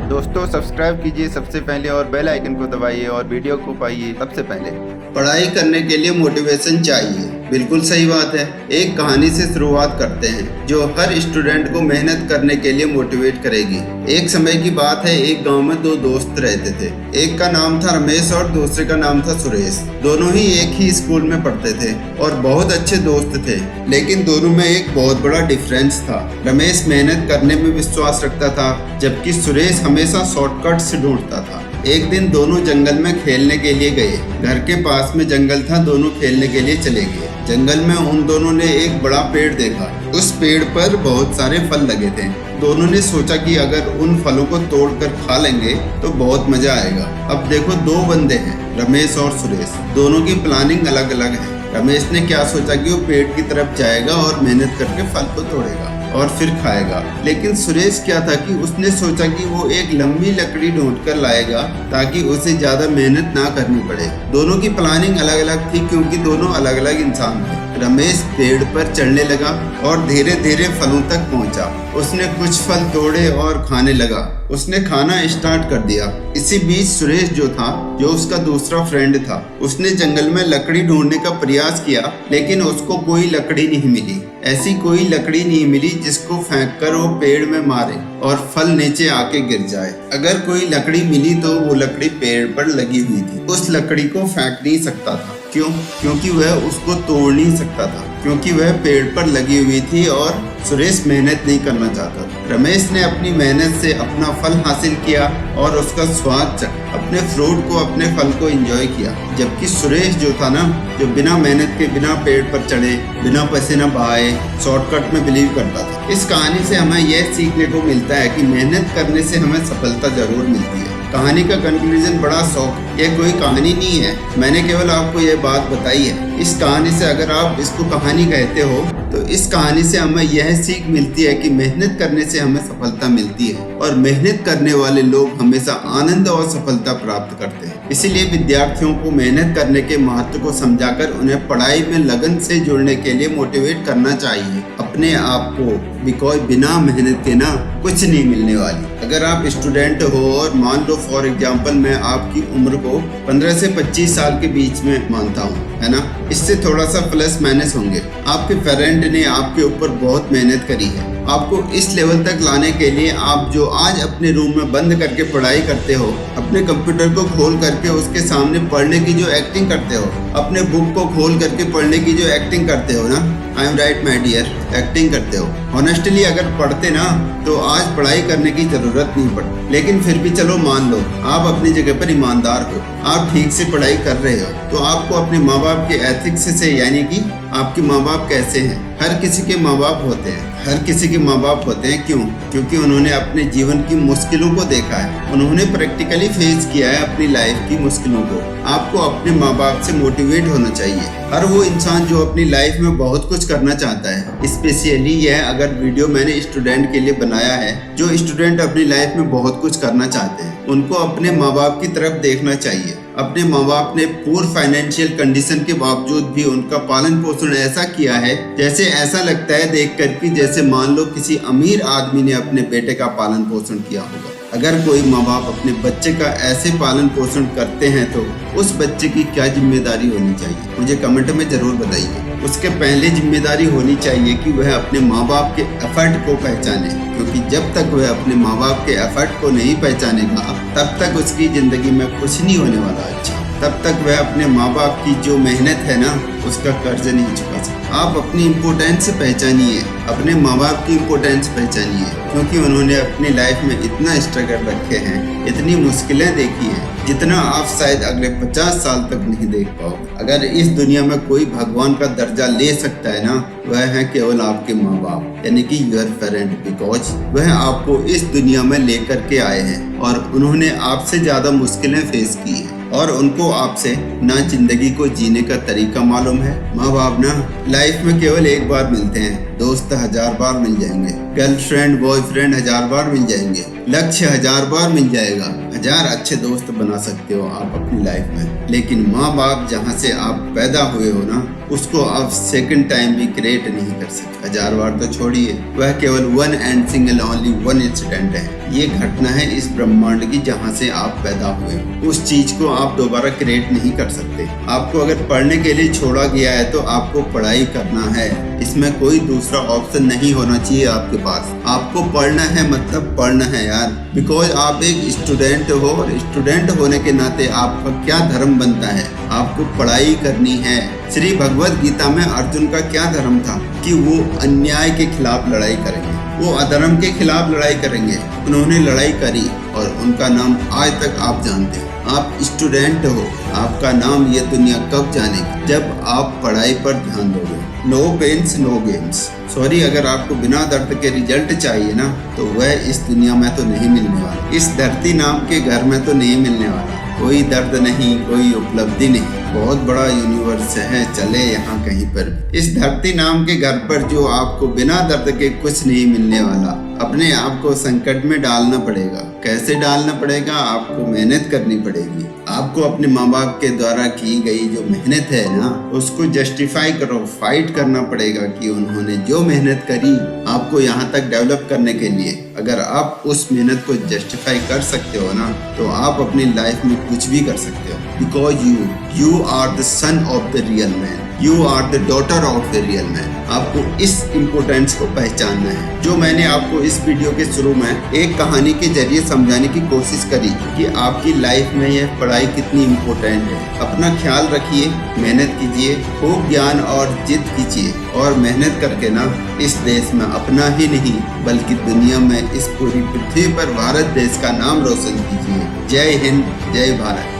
दोस्तों सब्सक्राइब कीजिए सबसे पहले और बेल आइकन को दबाइए और वीडियो को पाइए सबसे पहले। पढ़ाई करने के लिए मोटिवेशन चाहिए, बिल्कुल सही बात है। एक कहानी से शुरुआत करते हैं जो हर स्टूडेंट को मेहनत करने के लिए मोटिवेट करेगी। एक समय की बात है, एक गांव में दो दोस्त रहते थे। एक का नाम था रमेश और दूसरे का नाम था सुरेश। दोनों ही एक ही स्कूल में पढ़ते थे और बहुत अच्छे दोस्त थे, लेकिन दोनों में एक बहुत बड़ा डिफरेंस था। रमेश मेहनत करने में विश्वास रखता था, जबकि सुरेश हमेशा शॉर्टकट से ढूंढता था। एक दिन दोनों जंगल में खेलने के लिए गए। घर के पास में जंगल था, दोनों खेलने के लिए चले गए। जंगल में उन दोनों ने एक बड़ा पेड़ देखा। उस पेड़ पर बहुत सारे फल लगे थे। दोनों ने सोचा कि अगर उन फलों को तोड़कर खा लेंगे तो बहुत मजा आएगा। अब देखो, दो बंदे हैं, रमेश और सुरेश। दोनों की प्लानिंग अलग अलग है। रमेश ने क्या सोचा कि वो पेड़ की तरफ जाएगा और मेहनत करके फल को तोड़ेगा और फिर खाएगा। लेकिन सुरेश क्या था कि उसने सोचा कि वो एक लंबी लकड़ी ढूंढ कर लाएगा ताकि उसे ज्यादा मेहनत ना करनी पड़े। दोनों की प्लानिंग अलग अलग थी क्योंकि दोनों अलग अलग इंसान थे। रमेश पेड़ पर चढ़ने लगा और धीरे धीरे फलों तक पहुंचा। उसने कुछ फल तोड़े और खाने लगा। उसने खाना स्टार्ट कर दिया। इसी बीच सुरेश जो था, जो उसका दूसरा फ्रेंड था, उसने जंगल में लकड़ी ढूंढने का प्रयास किया, लेकिन उसको कोई लकड़ी नहीं मिली। ऐसी कोई लकड़ी नहीं मिली जिसको फेंककर वो पेड़ में मारे और फल नीचे आके गिर जाए। अगर कोई लकड़ी मिली तो वो लकड़ी पेड़ पर लगी हुई थी। उस लकड़ी को फेंक नहीं सकता था। क्यों? क्योंकि वह उसको तोड़ नहीं सकता था, क्योंकि वह पेड़ पर लगी हुई थी और सुरेश मेहनत नहीं करना चाहता था। रमेश ने अपनी मेहनत से अपना फल हासिल किया और उसका स्वाद चखा, अपने फ्रूट को, अपने फल को एंजॉय किया। जबकि सुरेश जो था ना, जो बिना मेहनत के बिना पेड़ पर चढ़े, बिना पसीना बहाए शॉर्टकट में बिलीव करता था। इस कहानी से हमें यह सीखने को मिलता है कि मेहनत करने से हमें सफलता जरूर मिलती है। कहानी का कंक्लूजन बड़ा शौक, यह कोई कहानी नहीं है, मैंने केवल आपको यह बात बताई है। इस कहानी से अगर आप इसको कहानी कहते हो तो इस कहानी से हमें यह सीख मिलती है कि मेहनत करने से हमें सफलता मिलती है और मेहनत करने वाले लोग हमेशा आनंद और सफलता प्राप्त करते हैं। इसीलिए विद्यार्थियों को मेहनत करने के महत्व को समझाकर उन्हें पढ़ाई में लगन से जुड़ने के लिए मोटिवेट करना चाहिए अपने आप को, बिकॉज बिना मेहनत के ना कुछ नहीं मिलने वाली। अगर आप स्टूडेंट हो और मान लो फॉर एग्जांपल मैं आपकी उम्र को 15 से 25 साल के बीच में मानता हूँ, है ना, इससे थोड़ा सा प्लस माइनस होंगे। आपके पेरेंट ने आपके ऊपर बहुत मेहनत करी है। आपको इस लेवल तक लाने के लिए आप जो आज अपने रूम में बंद करके पढ़ाई करते हो, अपने कंप्यूटर को खोल करके उसके सामने पढ़ने की जो एक्टिंग करते हो, अपने बुक को खोल करके पढ़ने की जो एक्टिंग करते हो ना, I am right my dear, acting करते हो। ऑनेस्टली अगर पढ़ते ना तो आज पढ़ाई करने की जरूरत नहीं पड़ती। लेकिन फिर भी चलो मान लो आप अपनी जगह पर ईमानदार हो, आप ठीक से पढ़ाई कर रहे हो, तो आपको अपने माँ बाप के एथिक्स से, यानी कि आपके माँ बाप कैसे हैं, हर किसी के माँ बाप होते हैं, हर किसी के माँ बाप होते हैं। क्यों? क्योंकि उन्होंने अपने जीवन की मुश्किलों को देखा है, उन्होंने प्रैक्टिकली फेस किया है अपनी लाइफ की मुश्किलों को। आपको अपने माँ बाप से मोटिवेट होना चाहिए। हर वो इंसान जो अपनी लाइफ में बहुत कुछ करना चाहता है, स्पेशली यह अगर वीडियो मैंने स्टूडेंट के लिए बनाया है, जो स्टूडेंट अपनी लाइफ में बहुत कुछ करना चाहते हैं, उनको अपने माँ बाप की तरफ देखना चाहिए। अपने माँ बाप ने पूर फाइनेंशियल कंडीशन के बावजूद भी उनका पालन पोषण ऐसा किया है जैसे ऐसा लगता है देख कर कि जैसे मान लो किसी अमीर आदमी ने अपने बेटे का पालन पोषण किया होगा। अगर कोई माँ बाप अपने बच्चे का ऐसे पालन पोषण करते हैं तो उस बच्चे की क्या जिम्मेदारी होनी चाहिए, मुझे कमेंट में जरूर बताइए। उसके पहले जिम्मेदारी होनी चाहिए कि वह अपने माँ बाप के एफर्ट को पहचाने, क्योंकि जब तक वह अपने माँ बाप के एफर्ट को नहीं पहचानेगा तब तक उसकी जिंदगी में कुछ नहीं होने वाला अच्छा। तब तक वह अपने माँ बाप की जो मेहनत है ना, उसका कर्ज नहीं चुका सकता। आप अपनी इम्पोर्टेंस पहचानिए, अपने माँ बाप की इम्पोर्टेंस पहचानिए, क्योंकि उन्होंने अपनी लाइफ में इतना स्ट्रगल रखे हैं, इतनी मुश्किलें देखी हैं, जितना आप शायद अगले 50 साल तक नहीं देख पाओगे। अगर इस दुनिया में कोई भगवान का दर्जा ले सकता है ना, वह है केवल आपके माँ बाप, यानी कि योर पेरेंट, बिकॉज वह आपको इस दुनिया में लेकर के आए हैं और उन्होंने आपसे ज्यादा मुश्किलें फेस की है और उनको आपसे ना जिंदगी को जीने का तरीका मालूम है। माँ बाप ना लाइफ में केवल एक बार मिलते हैं, दोस्त 1000 बार मिल जाएंगे, गर्लफ्रेंड बॉयफ्रेंड 1000 बार मिल जाएंगे, लक्ष्य 1000 बार मिल जाएगा, 1000 अच्छे दोस्त बना सकते हो आप अपनी लाइफ में, लेकिन माँ बाप जहाँ से आप पैदा हुए हो ना, उसको आप सेकंड टाइम भी क्रिएट नहीं कर सकते। 1000 बार तो छोड़िए, वह केवल one and single only one incident है। ये घटना है इस ब्रह्मांड की जहाँ से आप पैदा हुए। उस चीज को आप दोबारा क्रिएट नहीं कर सकते। आपको अगर पढ़ने के लिए छोड़ा गया है तो आपको पढ़ाई करना है, इसमें कोई दूसरा ऑप्शन नहीं होना चाहिए आपके पास। आपको पढ़ना है मतलब पढ़ना है यार, बिकॉज आप एक स्टूडेंट हो और स्टूडेंट होने के नाते आपका क्या धर्म बनता है, आपको पढ़ाई करनी है। श्री भगवत गीता में अर्जुन का क्या धर्म था कि वो अन्याय के खिलाफ लड़ाई करेंगे, वो अधर्म के खिलाफ लड़ाई करेंगे। उन्होंने लड़ाई करी और उनका नाम आज तक आप जानते हैं। आप स्टूडेंट हो, आपका नाम ये दुनिया कब जानेगी, जब आप पढ़ाई पर ध्यान दोगे। No pains no games. Sorry, अगर आपको बिना दर्द के रिजल्ट चाहिए ना, तो वह इस दुनिया में तो नहीं मिलने वाला, इस धरती नाम के घर में तो नहीं मिलने वाला। कोई दर्द नहीं, कोई उपलब्धि नहीं। बहुत बड़ा यूनिवर्स है, चले यहाँ कहीं पर। इस धरती नाम के घर पर जो आपको बिना दर्द के कुछ नहीं मिलने वाला, अपने आप को संकट में डालना पड़ेगा। कैसे डालना पड़ेगा? आपको मेहनत करनी पड़ेगी। आपको अपने माँ बाप के द्वारा की गई जो मेहनत है ना, उसको जस्टिफाई करो, फाइट करना पड़ेगा कि उन्होंने जो मेहनत करी आपको यहाँ तक डेवलप करने के लिए। अगर आप उस मेहनत को जस्टिफाई कर सकते हो ना, तो आप अपनी लाइफ में कुछ भी कर सकते हो। Because you are the son of the real man, you are the daughter of the real man. आपको इस इम्पोर्टेंस को पहचानना है, जो मैंने आपको इस वीडियो के शुरू में एक कहानी के जरिए समझाने की कोशिश करी कि आपकी लाइफ में यह पढ़ाई कितनी इम्पोर्टेंट है। अपना ख्याल रखिए, मेहनत कीजिए, खूब ज्ञान और जिद कीजिए, और मेहनत करके ना इस देश में अपना ही नहीं बल्कि दुनिया में, इस पूरी पृथ्वी पर भारत देश का नाम रोशन कीजिए। जय हिंद, जय भारत।